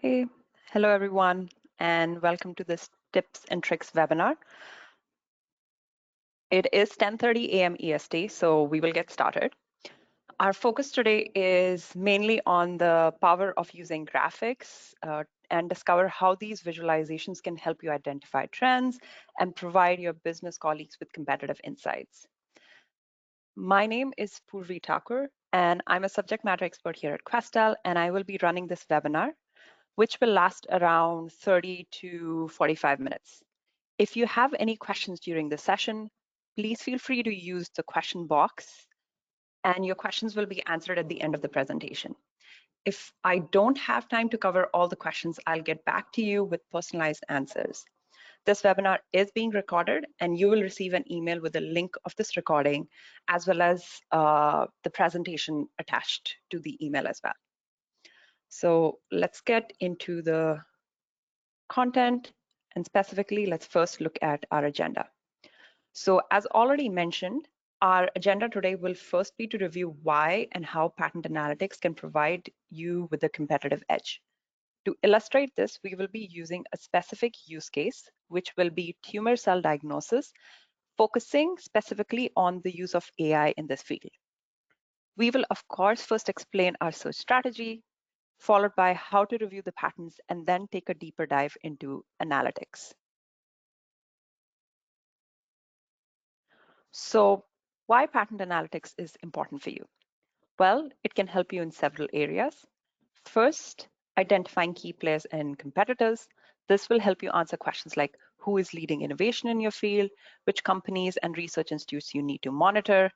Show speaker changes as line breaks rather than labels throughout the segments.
Hey, hello everyone, and welcome to this Tips and Tricks webinar. It is 10:30 a.m. EST, so we will get started. Our focus today is mainly on the power of using graphics and discover how these visualizations can help you identify trends and provide your business colleagues with competitive insights. My name is Purvi Thakur, and I'm a subject matter expert here at Questel, and I will be running this webinar, which will last around 30 to 45 minutes. If you have any questions during the session, please feel free to use the question box and your questions will be answered at the end of the presentation. If I don't have time to cover all the questions, I'll get back to you with personalized answers. This webinar is being recorded and you will receive an email with a link of this recording as well as the presentation attached to the email as well. So let's get into the content, and specifically, let's first look at our agenda. So as already mentioned, our agenda today will first be to review why and how patent analytics can provide you with a competitive edge. To illustrate this, we will be using a specific use case, which will be tumor cell diagnosis, focusing specifically on the use of AI in this field. We will, of course, first explain our search strategy, followed by how to review the patents, and then take a deeper dive into analytics. So why patent analytics is important for you? Well, it can help you in several areas. First, identifying key players and competitors. This will help you answer questions like who is leading innovation in your field, which companies and research institutes you need to monitor.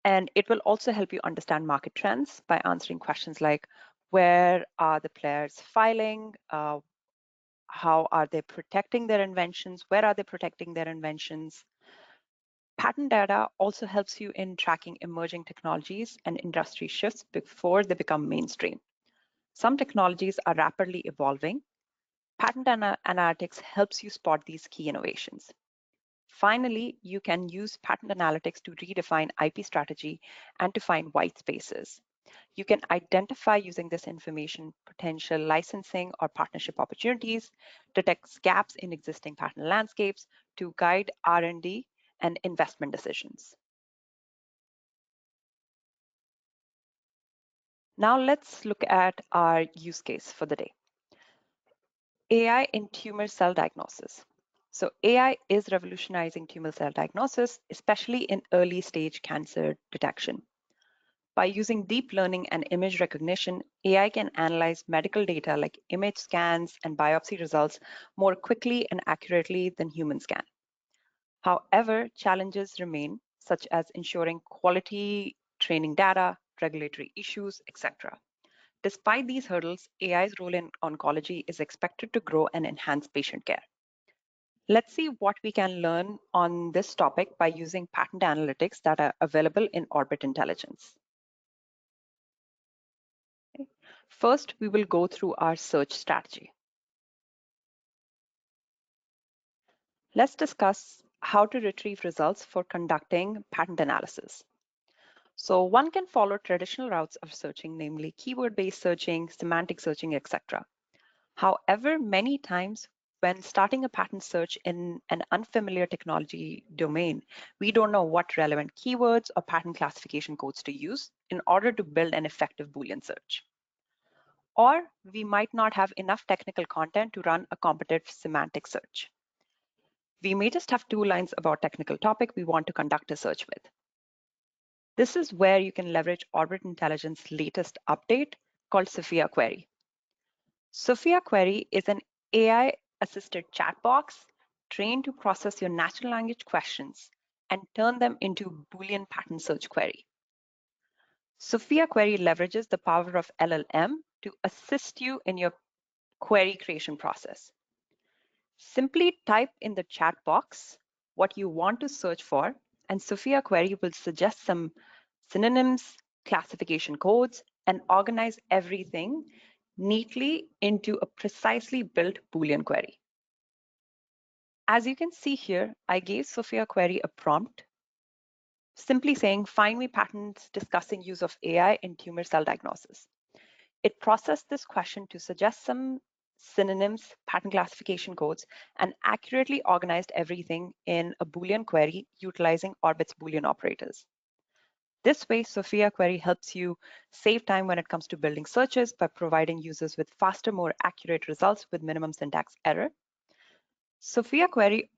And it will also help you understand market trends by answering questions like where are the players filing, how are they protecting their inventions, where are they protecting their inventions. Patent data also helps you in tracking emerging technologies and industry shifts before they become mainstream. Some technologies are rapidly evolving. Patent analytics helps you spot these key innovations. Finally, you can use patent analytics to redefine IP strategy and to find white spaces. You can identify using this information potential licensing or partnership opportunities, detect gaps in existing patent landscapes to guide R&D and investment decisions. Now let's look at our use case for the day. AI in tumor cell diagnosis. So AI is revolutionizing tumor cell diagnosis, especially in early stage cancer detection. By using deep learning and image recognition, AI can analyze medical data like image scans and biopsy results more quickly and accurately than humans can. However, challenges remain, such as ensuring quality training data, regulatory issues, etc. Despite these hurdles, AI's role in oncology is expected to grow and enhance patient care. Let's see what we can learn on this topic by using patent analytics that are available in Orbit Intelligence. Okay. First, we will go through our search strategy. Let's discuss how to retrieve results for conducting patent analysis. So one can follow traditional routes of searching, namely keyword-based searching, semantic searching, etc. However, many times when starting a patent search in an unfamiliar technology domain, we don't know what relevant keywords or patent classification codes to use in order to build an effective Boolean search. Or we might not have enough technical content to run a competitive semantic search. We may just have 2 lines about technical topic we want to conduct a search with. This is where you can leverage Orbit Intelligence's latest update called Sophia Query. Sophia Query is an AI-assisted chat box trained to process your natural language questions and turn them into Boolean patent search query. Sophia Query leverages the power of LLM to assist you in your query creation process. Simply type in the chat box what you want to search for, and Sophia Query will suggest some synonyms, classification codes, and organize everything neatly into a precisely built Boolean query. As you can see here, I gave Sophia Query a prompt, simply saying, find me patents discussing use of AI in tumor cell diagnosis. It processed this question to suggest some synonyms, pattern classification codes, and accurately organized everything in a Boolean query utilizing Orbit's Boolean operators. This way, Sophia Query helps you save time when it comes to building searches by providing users with faster, more accurate results with minimum syntax error. Sophia Query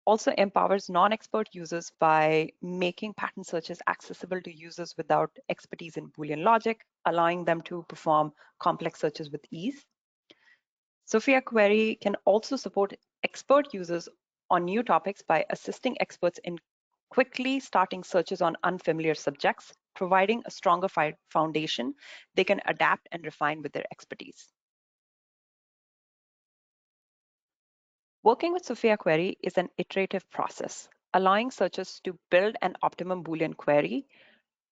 also empowers non-expert users by making pattern searches accessible to users without expertise in Boolean logic, allowing them to perform complex searches with ease. Sophia Query can also support expert users on new topics by assisting experts in quickly starting searches on unfamiliar subjects, providing a stronger foundation they can adapt and refine with their expertise. Working with Sophia Query is an iterative process, allowing searchers to build an optimum Boolean query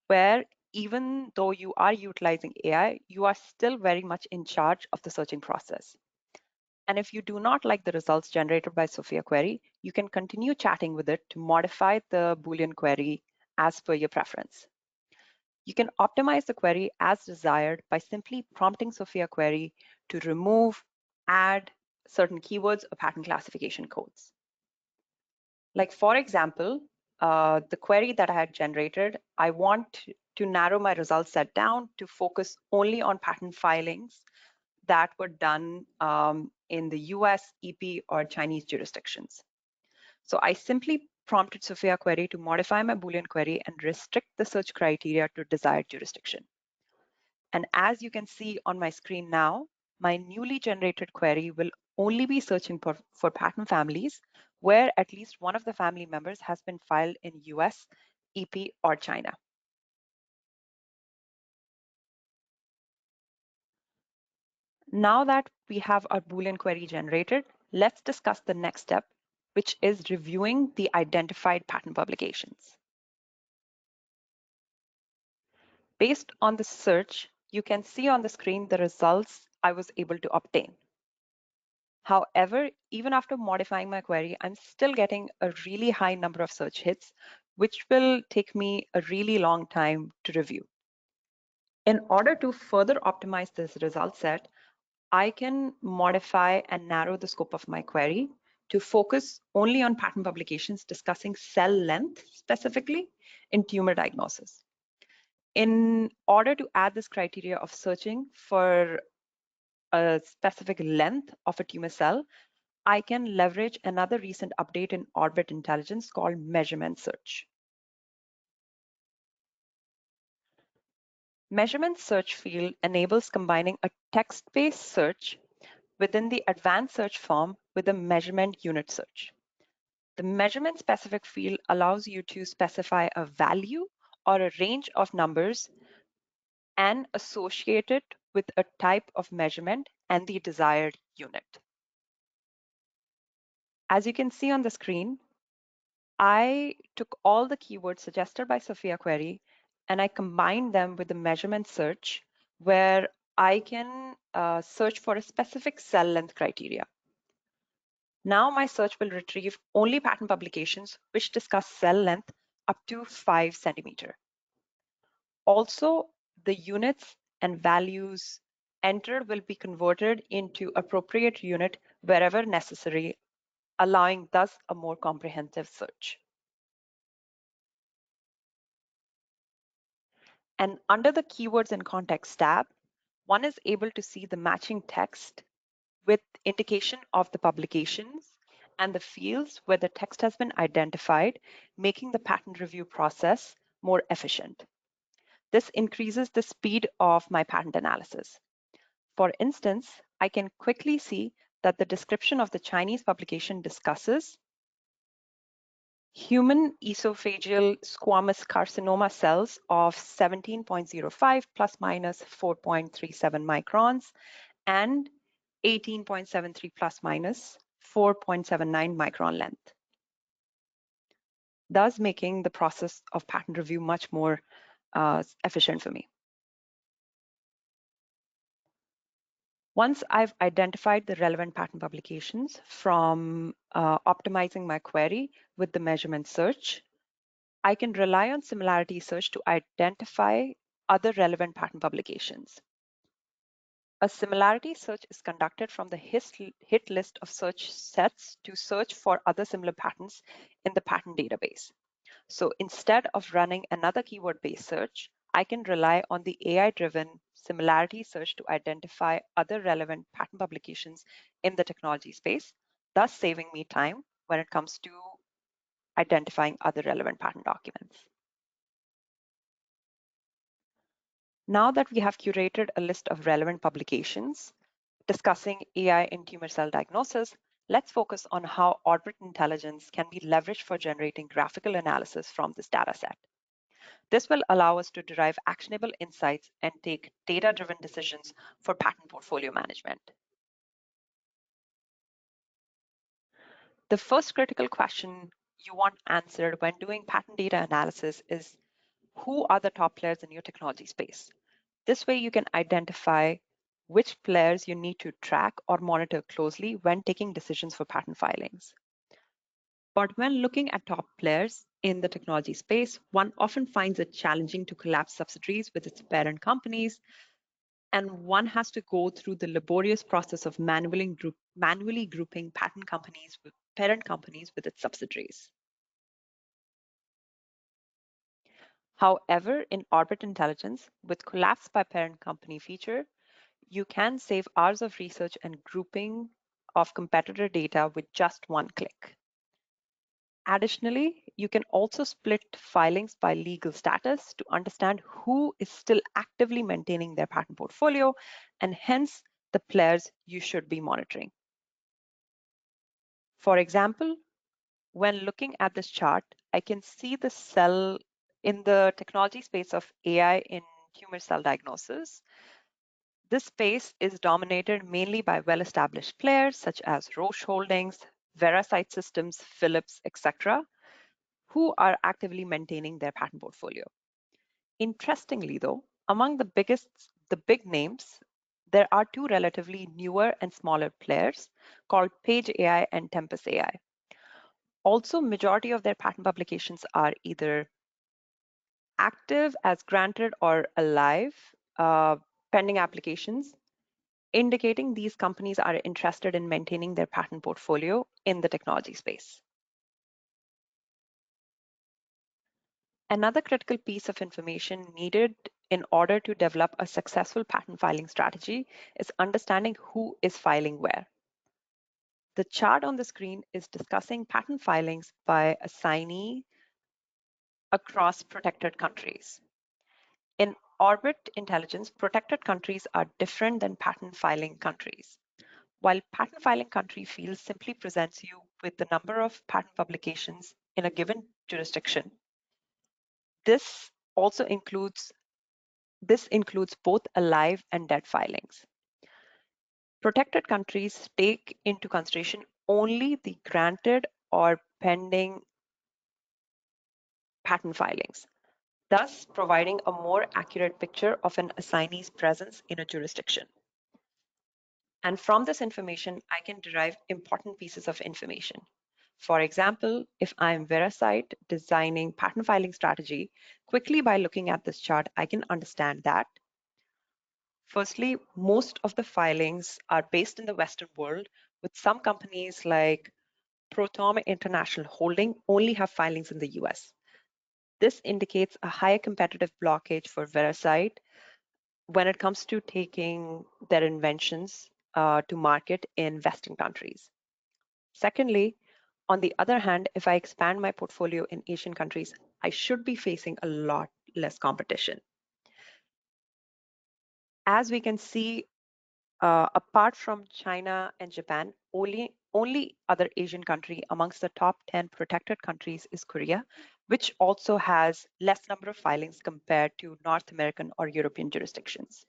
where even though you are utilizing AI, you are still very much in charge of the searching process. And if you do not like the results generated by Sophia Query, you can continue chatting with it to modify the Boolean query as per your preference. You can optimize the query as desired by simply prompting Sophia Query to remove, add certain keywords or pattern classification codes. Like for example, the query that I had generated, I want to narrow my results set down to focus only on patent filings that were done in the US, EP, or Chinese jurisdictions. So I simply prompted Sophia Query to modify my Boolean query and restrict the search criteria to desired jurisdiction. And as you can see on my screen now, my newly generated query will only be searching for patent families where at least one of the family members has been filed in US, EP, or China. Now that we have our Boolean query generated, let's discuss the next step, which is reviewing the identified patent publications. Based on the search, you can see on the screen the results I was able to obtain. However, even after modifying my query, I'm still getting a really high number of search hits, which will take me a really long time to review. In order to further optimize this result set, I can modify and narrow the scope of my query to focus only on patent publications discussing cell length specifically in tumor diagnosis. In order to add this criteria of searching for a specific length of a tumor cell, I can leverage another recent update in Orbit Intelligence called measurement search. Measurement search field enables combining a text-based search within the advanced search form with a measurement unit search. The measurement specific field allows you to specify a value or a range of numbers and associate it with a type of measurement and the desired unit. As you can see on the screen, I took all the keywords suggested by Sophia Query and I combined them with the measurement search where I can search for a specific cell length criteria. Now my search will retrieve only patent publications which discuss cell length up to 5 centimeter. Also, the units and values entered will be converted into appropriate unit wherever necessary, allowing thus a more comprehensive search. And under the Keywords and Context tab, one is able to see the matching text with indication of the publications and the fields where the text has been identified, making the patent review process more efficient. This increases the speed of my patent analysis. For instance, I can quickly see that the description of the Chinese publication discusses human esophageal squamous carcinoma cells of 17.05 plus minus 4.37 microns and 18.73 plus minus 4.79 micron length, thus making the process of patent review much more efficient for me. Once I've identified the relevant patent publications from optimizing my query with the measurement search, I can rely on similarity search to identify other relevant patent publications. A similarity search is conducted from the hit list of search sets to search for other similar patents in the patent database. So instead of running another keyword-based search, I can rely on the AI-driven similarity search to identify other relevant patent publications in the technology space, thus saving me time when it comes to identifying other relevant patent documents. Now that we have curated a list of relevant publications discussing AI in tumor cell diagnosis, let's focus on how Orbit Intelligence can be leveraged for generating graphical analysis from this dataset. This will allow us to derive actionable insights and take data-driven decisions for patent portfolio management. The first critical question you want answered when doing patent data analysis is, who are the top players in your technology space? This way you can identify which players you need to track or monitor closely when taking decisions for patent filings. But when looking at top players in the technology space, one often finds it challenging to collapse subsidiaries with its parent companies, and one has to go through the laborious process of manually grouping patent companies with parent companies with its subsidiaries. However, in Orbit Intelligence, with collapse by parent company feature, you can save hours of research and grouping of competitor data with just one click. Additionally, you can also split filings by legal status to understand who is still actively maintaining their patent portfolio and hence the players you should be monitoring. For example, when looking at this chart, I can see the cell in the technology space of AI in tumor cell diagnosis. This space is dominated mainly by well-established players such as Roche Holdings, Veracyte Systems, Philips, etc., who are actively maintaining their patent portfolio. Interestingly, though, among the big names, there are two relatively newer and smaller players called Page AI and Tempus AI. Also, majority of their patent publications are either active as granted or alive, pending applications, indicating these companies are interested in maintaining their patent portfolio in the technology space. Another critical piece of information needed in order to develop a successful patent filing strategy is understanding who is filing where. The chart on the screen is discussing patent filings by assignee across protected countries. In Orbit Intelligence, protected countries are different than patent filing countries. While patent filing country field simply presents you with the number of patent publications in a given jurisdiction, this includes both alive and dead filings. Protected countries take into consideration only the granted or pending patent filings, thus providing a more accurate picture of an assignee's presence in a jurisdiction. And from this information, I can derive important pieces of information. For example, if I'm Veracyte designing patent filing strategy, quickly by looking at this chart, I can understand that firstly, most of the filings are based in the Western world, with some companies like Protom International Holding only have filings in the US. This indicates a higher competitive blockage for Veracyte when it comes to taking their inventions to market in Western countries. Secondly, on the other hand, if I expand my portfolio in Asian countries, I should be facing a lot less competition. As we can see, apart from China and Japan, only other Asian country amongst the top 10 protected countries is Korea, which also has less number of filings compared to North American or European jurisdictions.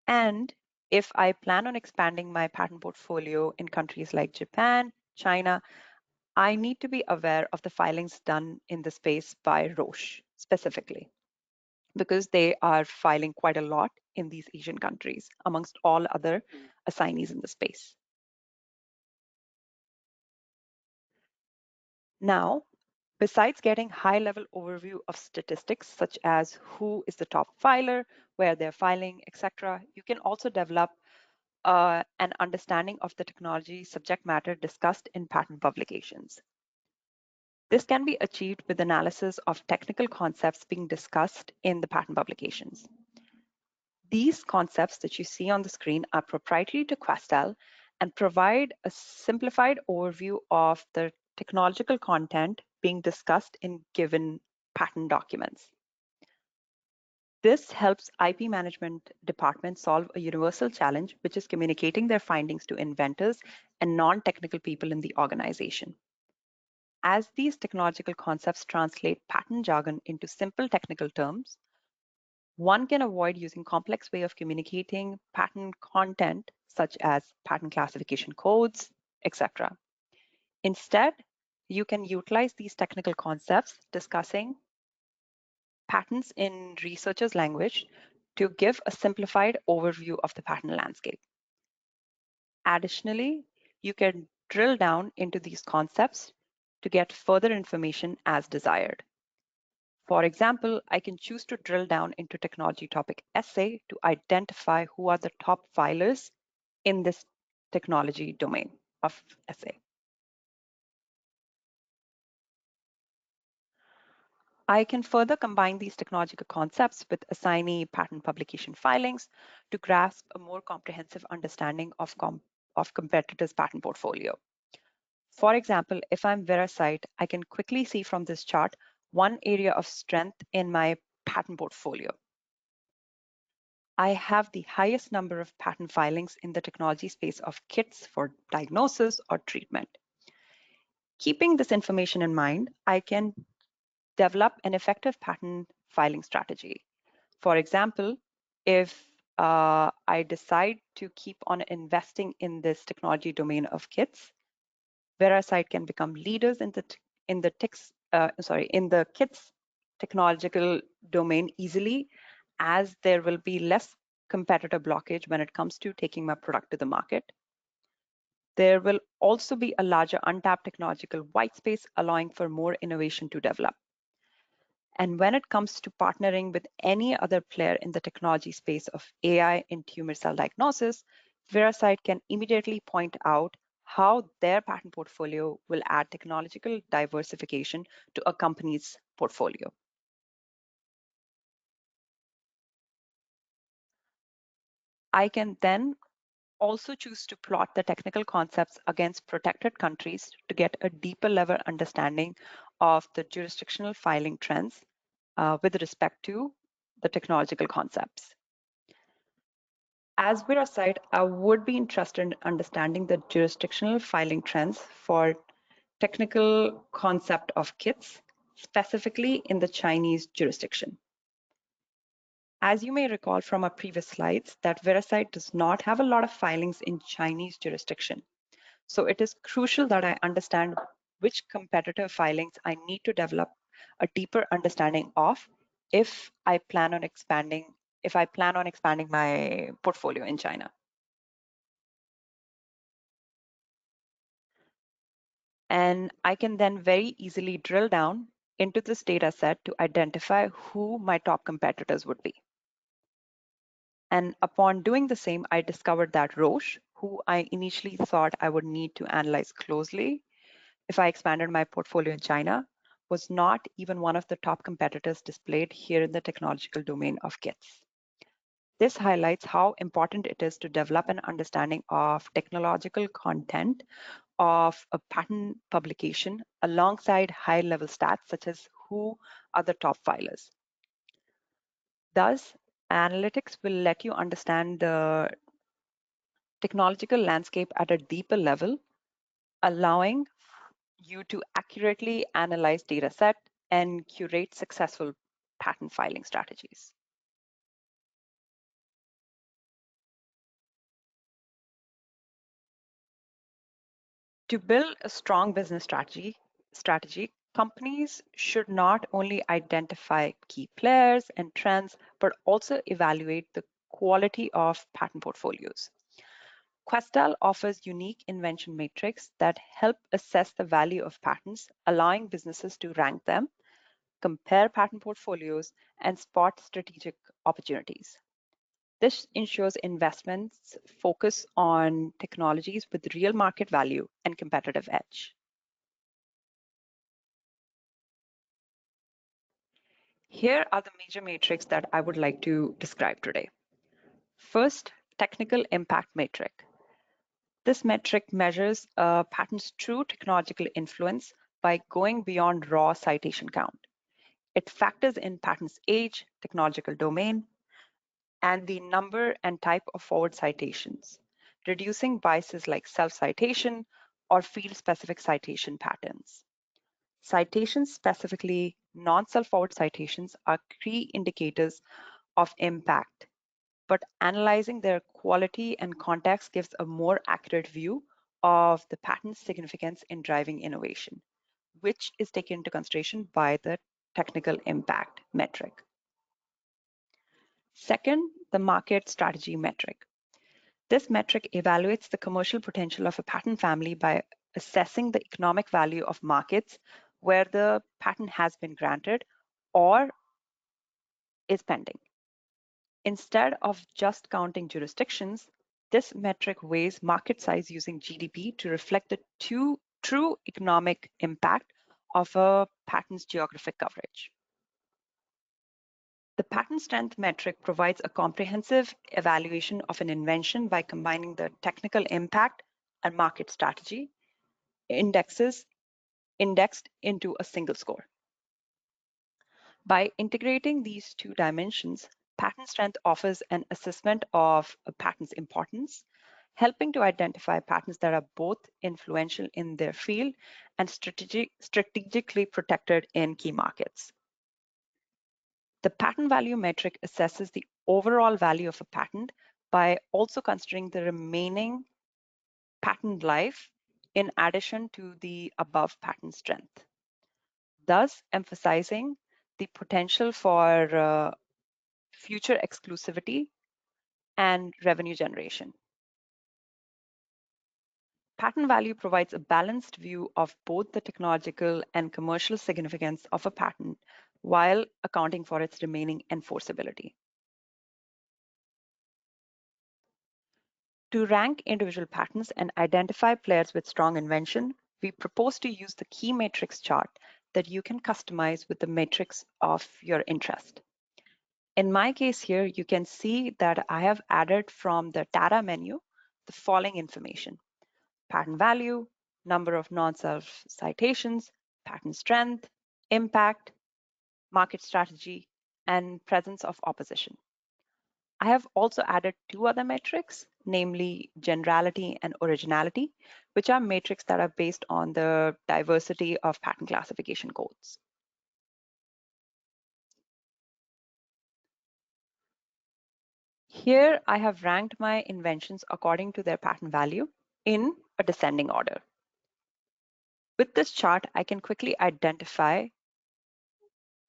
And if I plan on expanding my patent portfolio in countries like Japan, China, I need to be aware of the filings done in the space by Roche specifically, because they are filing quite a lot in these Asian countries amongst all other assignees in the space. Now, besides getting high-level overview of statistics such as who is the top filer, where they're filing, etc. You can also develop an understanding of the technology subject matter discussed in patent publications. This can be achieved with analysis of technical concepts being discussed in the patent publications. These concepts that you see on the screen are proprietary to Questel and provide a simplified overview of the technological content being discussed in given patent documents. This helps IP management departments solve a universal challenge, which is communicating their findings to inventors and non-technical people in the organization. As these technological concepts translate patent jargon into simple technical terms, one can avoid using complex way of communicating patent content, such as patent classification codes, etc. Instead, you can utilize these technical concepts discussing patents in researchers' language to give a simplified overview of the patent landscape. Additionally, you can drill down into these concepts to get further information as desired. For example, I can choose to drill down into technology topic essay to identify who are the top filers in this technology domain of essay. I can further combine these technological concepts with assignee patent publication filings to grasp a more comprehensive understanding of competitors' patent portfolio. For example, if I'm Verasite, I can quickly see from this chart one area of strength in my patent portfolio. I have the highest number of patent filings in the technology space of kits for diagnosis or treatment. Keeping this information in mind, I can develop an effective patent filing strategy. For example, if I decide to keep on investing in this technology domain of kits, Verasite can become leaders in the kits technological domain easily, as there will be less competitor blockage when it comes to taking my product to the market. There will also be a larger untapped technological white space, allowing for more innovation to develop. And when it comes to partnering with any other player in the technology space of AI in tumor cell diagnosis, Verasite can immediately point out how their patent portfolio will add technological diversification to a company's portfolio. I can then also choose to plot the technical concepts against protected countries to get a deeper level understanding of the jurisdictional filing trends with respect to the technological concepts. As we're a site, I would be interested in understanding the jurisdictional filing trends for technical concept of kits, specifically in the Chinese jurisdiction. As you may recall from our previous slides, that Verasite does not have a lot of filings in Chinese jurisdiction. So it is crucial that I understand which competitor filings I need to develop a deeper understanding of if I plan on expanding my portfolio in China. And I can then very easily drill down into this data set to identify who my top competitors would be. And upon doing the same, I discovered that Roche, who I initially thought I would need to analyze closely if I expanded my portfolio in China, was not even one of the top competitors displayed here in the technological domain of kits. This highlights how important it is to develop an understanding of technological content of a patent publication alongside high-level stats such as who are the top filers. Thus, analytics will let you understand the technological landscape at a deeper level, allowing you to accurately analyze data set and curate successful patent filing strategies. To build a strong business strategy, companies should not only identify key players and trends, but also evaluate the quality of patent portfolios. Questel offers unique invention matrix that help assess the value of patents, allowing businesses to rank them, compare patent portfolios, and spot strategic opportunities. This ensures investments focus on technologies with real market value and competitive edge. Here are the major metrics that I would like to describe today. First, technical impact metric. This metric measures a patent's true technological influence by going beyond raw citation count. It factors in patent's age, technological domain, and the number and type of forward citations, reducing biases like self-citation or field-specific citation patterns. Citations, specifically non-self-forward citations, are key indicators of impact, but analyzing their quality and context gives a more accurate view of the patent's significance in driving innovation, which is taken into consideration by the technical impact metric. Second, the market strategy metric. This metric evaluates the commercial potential of a patent family by assessing the economic value of markets where the patent has been granted or is pending. Instead of just counting jurisdictions, this metric weighs market size using GDP to reflect the true economic impact of a patent's geographic coverage. The patent strength metric provides a comprehensive evaluation of an invention by combining the technical impact and market strategy indexed into a single score. By integrating these two dimensions, patent strength offers an assessment of a patent's importance, helping to identify patents that are both influential in their field and strategically protected in key markets. The patent value metric assesses the overall value of a patent by also considering the remaining patent life in addition to the above patent strength, thus emphasizing the potential for future exclusivity and revenue generation. Patent value provides a balanced view of both the technological and commercial significance of a patent while accounting for its remaining enforceability. To rank individual patents and identify players with strong invention, we propose to use the key matrix chart that you can customize with the matrix of your interest. In my case here, you can see that I have added from the data menu the following information: patent value, number of non-self citations, patent strength, impact, market strategy, and presence of opposition. I have also added two other metrics, namely generality and originality, which are metrics that are based on the diversity of patent classification codes. Here, I have ranked my inventions according to their patent value in a descending order. With this chart, I can quickly identify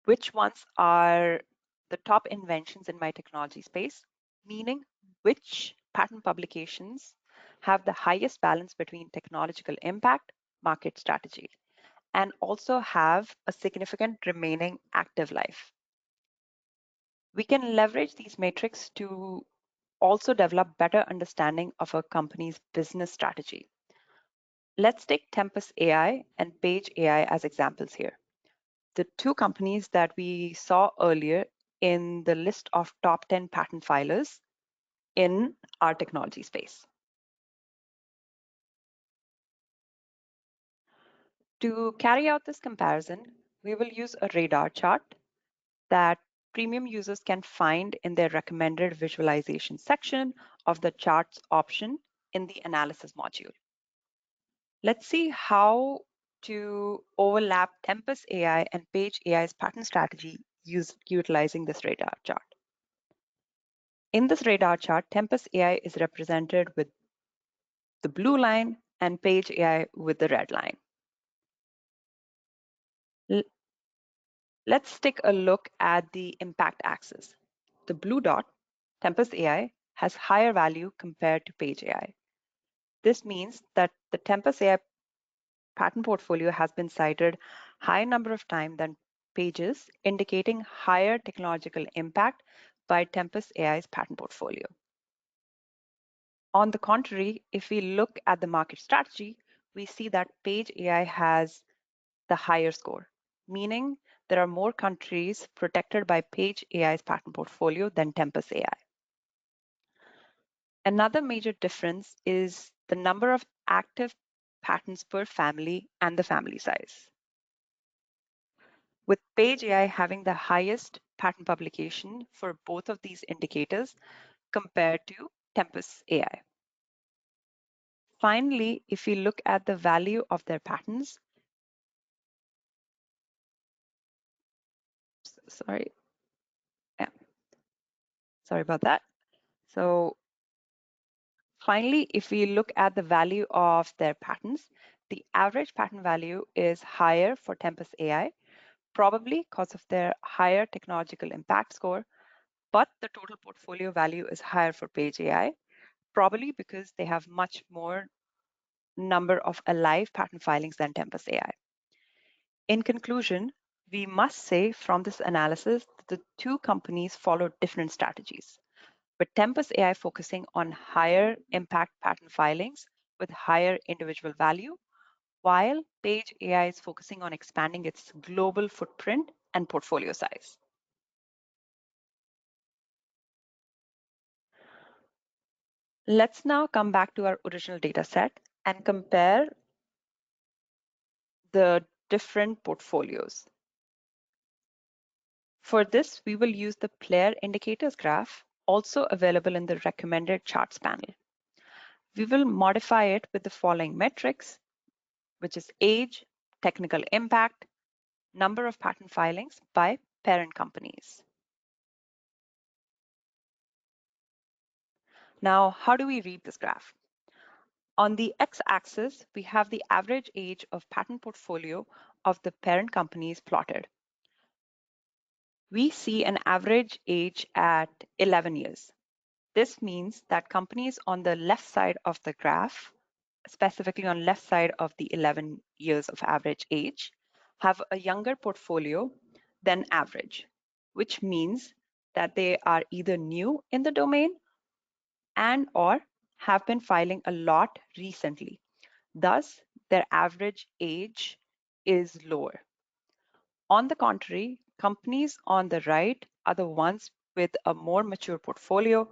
which ones are the top inventions in my technology space, meaning which patent publications have the highest balance between technological impact, market strategy, and also have a significant remaining active life. We can leverage these metrics to also develop better understanding of a company's business strategy. Let's take Tempus AI and Page AI as examples here, the two companies that we saw earlier in the list of top 10 patent filers in our technology space. To carry out this comparison, we will use a radar chart that premium users can find in their recommended visualization section of the charts option in the analysis module. Let's see how to overlap Tempus AI and Page AI's patent strategy utilizing this radar chart. In this radar chart, Tempus AI is represented with the blue line and Page AI with the red line. Let's take a look at the impact axis. The blue dot, Tempus AI, has higher value compared to Page AI. This means that the Tempus AI patent portfolio has been cited high number of times than Pages, indicating higher technological impact, by Tempus AI's patent portfolio. On the contrary, if we look at the market strategy, we see that Page AI has the higher score, meaning there are more countries protected by Page AI's patent portfolio than Tempus AI. Another major difference is the number of active patents per family and the family size. With Page AI having the highest patent publication for both of these indicators compared to Tempus AI. Finally, if we look at the value of their patents, sorry, yeah, sorry about that. So finally, if we look at the value of their patents, the average patent value is higher for Tempus AI, probably because of their higher technological impact score, but the total portfolio value is higher for Page AI, probably because they have much more number of alive patent filings than Tempus AI. In conclusion, we must say from this analysis that the two companies follow different strategies, with Tempus AI focusing on higher impact patent filings with higher individual value, while Page AI is focusing on expanding its global footprint and portfolio size. Let's now come back to our original data set and compare the different portfolios. For this, we will use the player indicators graph, also available in the recommended charts panel. We will modify it with the following metrics, which is age, technical impact, number of patent filings by parent companies. Now, how do we read this graph? On the x-axis, we have the average age of patent portfolio of the parent companies plotted. We see an average age at 11 years. This means that companies on the left side of the graph, specifically on left side of the 11 years of average age, have a younger portfolio than average, which means that they are either new in the domain and or have been filing a lot recently. Thus, their average age is lower. On the contrary, companies on the right are the ones with a more mature portfolio,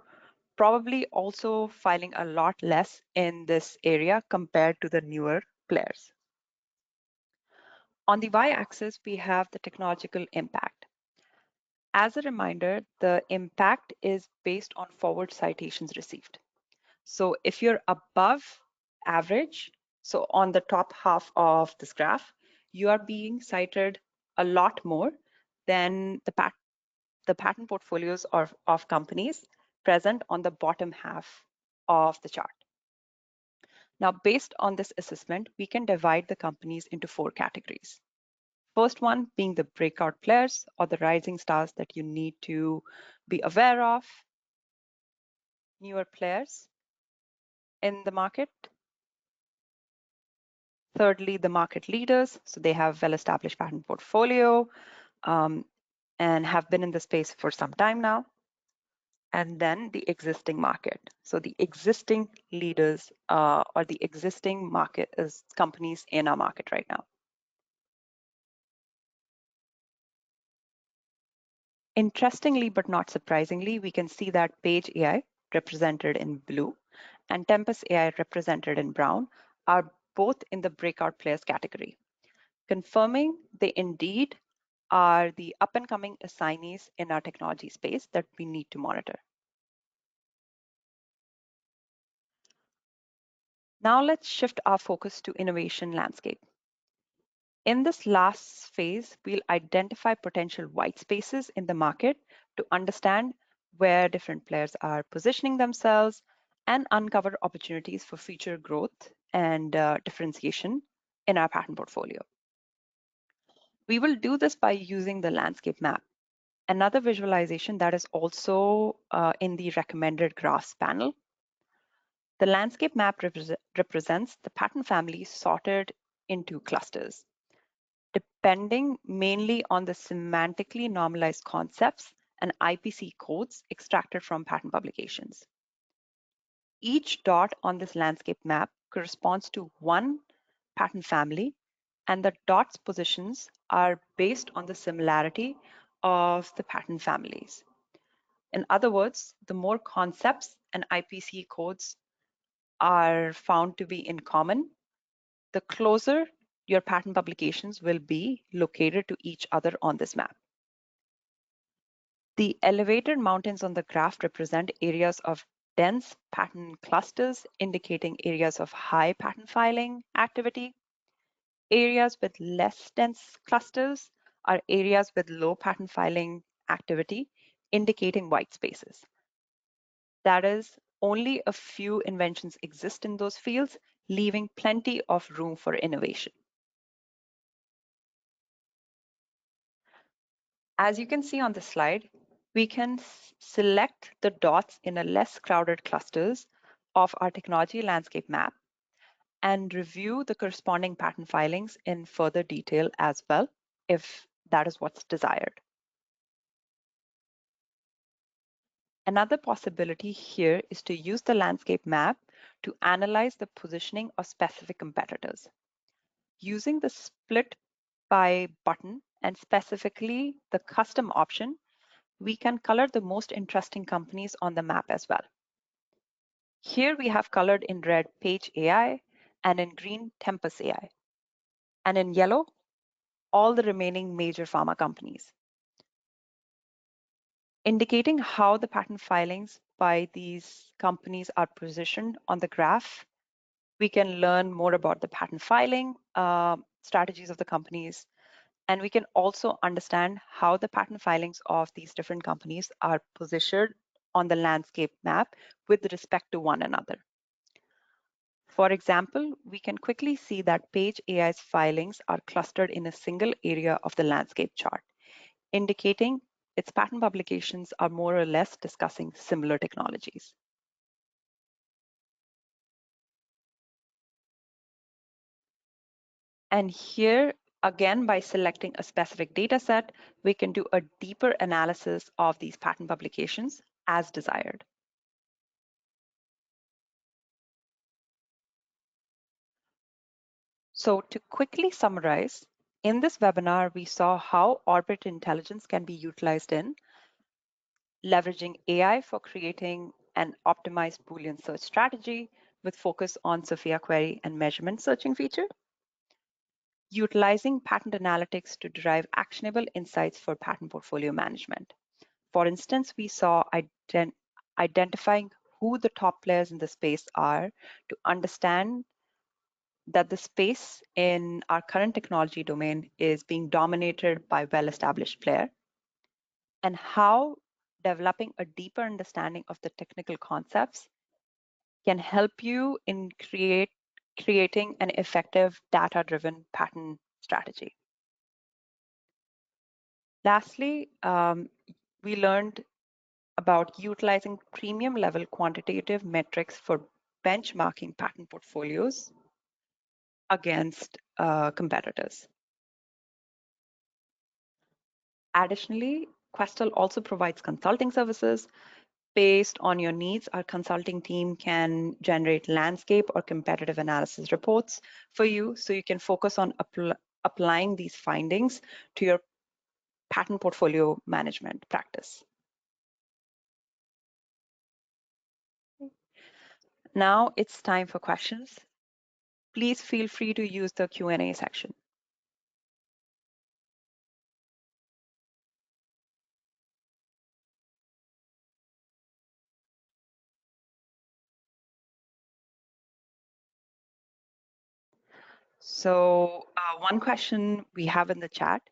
probably also filing a lot less in this area compared to the newer players. On the y-axis, we have the technological impact. As a reminder, the impact is based on forward citations received. So if you're above average, so on the top half of this graph, you are being cited a lot more than the patent portfolios of companies present on the bottom half of the chart. Now, based on this assessment, we can divide the companies into 4 categories. First one being the breakout players or the rising stars that you need to be aware of, newer players in the market. Thirdly, the market leaders. So they have well-established patent portfolio and have been in the space for some time now. And then the existing market. So the existing leaders or the existing market is companies in our market right now. Interestingly, but not surprisingly, we can see that Page AI, represented in blue, and Tempus AI, represented in brown, are both in the breakout players category, confirming they indeed are the up-and-coming assignees in our technology space that we need to monitor. Now let's shift our focus to innovation landscape. In this last phase, we'll identify potential white spaces in the market to understand where different players are positioning themselves and uncover opportunities for future growth and differentiation in our patent portfolio. We will do this by using the landscape map, another visualization that is also in the recommended graphs panel. The landscape map represents the patent families sorted into clusters, depending mainly on the semantically normalized concepts and IPC codes extracted from patent publications. Each dot on this landscape map corresponds to one patent family, and the dot's positions are based on the similarity of the patent families. In other words, the more concepts and IPC codes are found to be in common, the closer your patent publications will be located to each other on this map. The elevated mountains on the graph represent areas of dense patent clusters, indicating areas of high patent filing activity. Areas with less dense clusters are areas with low patent filing activity, indicating white spaces. That is, only a few inventions exist in those fields, leaving plenty of room for innovation. As you can see on the slide, we can select the dots in a less crowded clusters of our technology landscape map and review the corresponding patent filings in further detail as well, if that is what's desired. Another possibility here is to use the landscape map to analyze the positioning of specific competitors. Using the split by button and specifically the custom option, we can color the most interesting companies on the map as well. Here we have colored in red Page AI and in green Tempus AI, and in yellow all the remaining major pharma companies. Indicating how the patent filings by these companies are positioned on the graph, we can learn more about the patent filing strategies of the companies, and we can also understand how the patent filings of these different companies are positioned on the landscape map with respect to one another. For example, we can quickly see that Page AI's filings are clustered in a single area of the landscape chart, indicating its patent publications are more or less discussing similar technologies. And here, again, by selecting a specific data set, we can do a deeper analysis of these patent publications as desired. So to quickly summarize, in this webinar, we saw how orbit intelligence can be utilized in leveraging AI for creating an optimized Boolean search strategy with focus on Sophia query and measurement searching feature, utilizing patent analytics to derive actionable insights for patent portfolio management. For instance, we saw identifying who the top players in the space are to understand that the space in our current technology domain is being dominated by well-established player, and how developing a deeper understanding of the technical concepts can help you in creating an effective data-driven patent strategy. Lastly, we learned about utilizing premium level quantitative metrics for benchmarking patent portfolios against competitors. Additionally, Questel also provides consulting services. Based on your needs, our consulting team can generate landscape or competitive analysis reports for you so you can focus on applying these findings to your patent portfolio management practice. Now it's time for questions. Please feel free to use the Q&A section. So one question we have in the chat,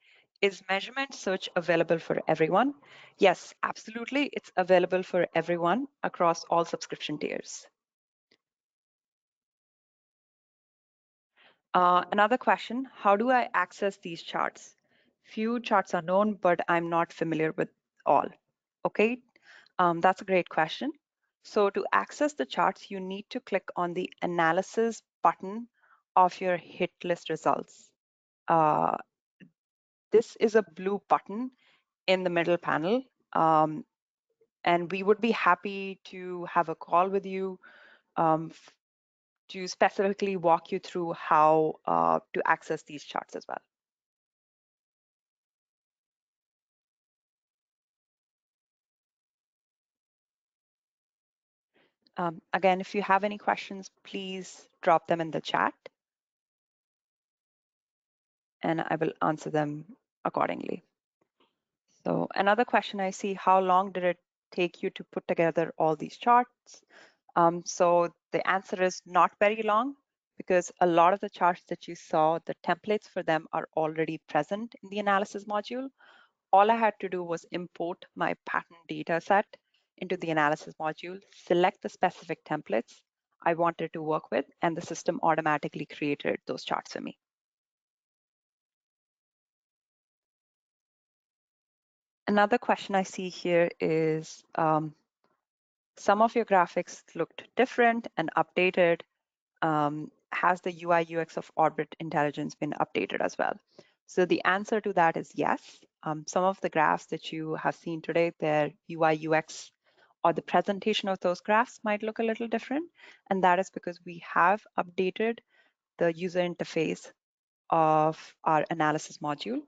is measurement search available for everyone? Yes, absolutely. It's available for everyone across all subscription tiers. Another question, how do I access these charts? Few charts are known, but I'm not familiar with all. Okay, that's a great question. So to access the charts, you need to click on the analysis button of your hit list results. This is a blue button in the middle panel. And we would be happy to have a call with you um, to specifically walk you through how to access these charts as well. Again, if you have any questions, please drop them in the chat and I will answer them accordingly. So another question I see, how long did it take you to put together all these charts? So the answer is not very long because a lot of the charts that you saw, the templates for them are already present in the analysis module. All I had to do was import my pattern data set into the analysis module, select the specific templates I wanted to work with, and the system automatically created those charts for me. Another question I see here is some of your graphics looked different and updated. Has the UI UX of Orbit Intelligence been updated as well? So the answer to that is yes. Some of the graphs that you have seen today, their UI UX or the presentation of those graphs might look a little different. And that is because we have updated the user interface of our analysis module.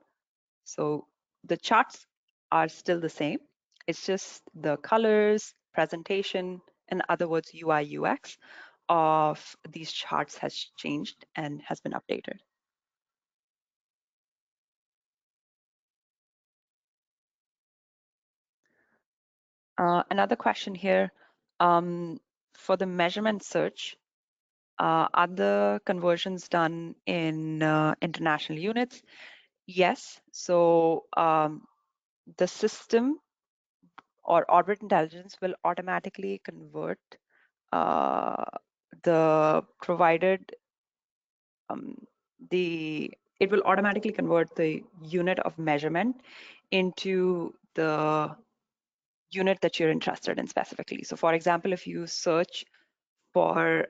So the charts are still the same. It's just the colors, presentation, in other words, UI UX of these charts has changed and has been updated. Another question here, for the measurement search, are the conversions done in international units? Yes. So the system or Orbit Intelligence will automatically convert uh, the provided um, it will automatically convert the unit of measurement into the unit that you're interested in specifically. So for example, if you search for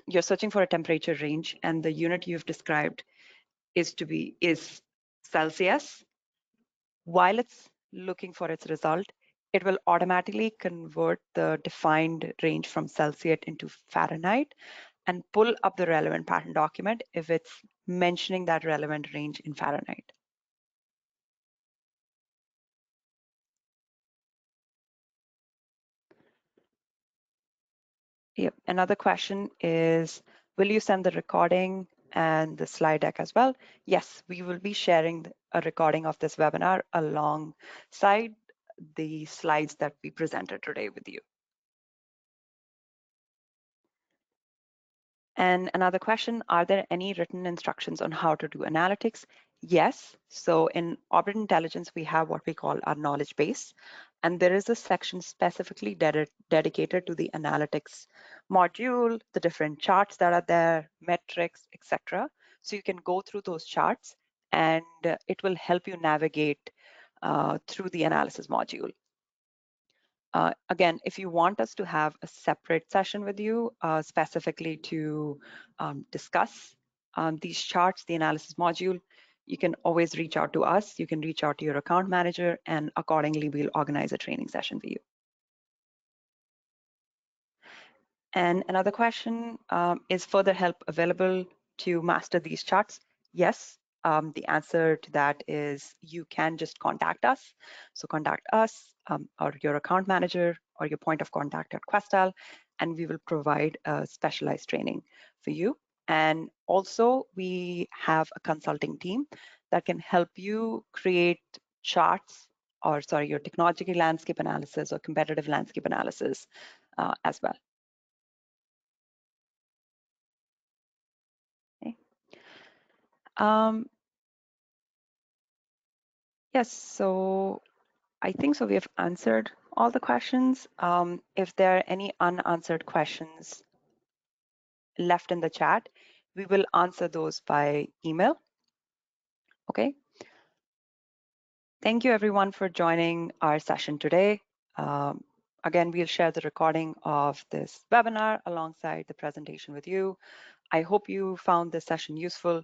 you're searching for a temperature range and the unit you've described is Celsius, while it's looking for its result, it will automatically convert the defined range from Celsius into Fahrenheit and pull up the relevant pattern document if it's mentioning that relevant range in Fahrenheit. Yep. Another question is, will you send the recording and the slide deck as well? Yes, we will be sharing a recording of this webinar alongside the slides that we presented today with you. And another question, are there any written instructions on how to do analytics? Yes. So in Orbit Intelligence, we have what we call our knowledge base. And there is a section specifically dedicated to the analytics module, the different charts that are there, metrics, etc. So you can go through those charts and it will help you navigate through the analysis module. Again, if you want us to have a separate session with you specifically to discuss these charts, the analysis module, you can always reach out to us. You can reach out to your account manager and accordingly, we'll organize a training session for you. And another question, is further help available to master these charts? Yes. The answer to that is you can just contact us. So contact us or your account manager or your point of contact at Questal, and we will provide a specialized training for you. And also we have a consulting team that can help you create charts or sorry, your technology landscape analysis or competitive landscape analysis as well. Okay. Yes, so I think so we have answered all the questions. If there are any unanswered questions left in the chat, we will answer those by email. Okay. Thank you everyone for joining our session today. Again, we'll share the recording of this webinar alongside the presentation with you. I hope you found this session useful.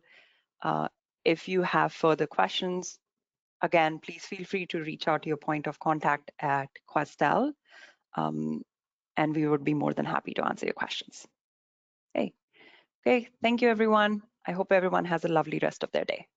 If you have further questions, again, please feel free to reach out to your point of contact at Questel, and we would be more than happy to answer your questions. Okay, thank you, everyone. I hope everyone has a lovely rest of their day.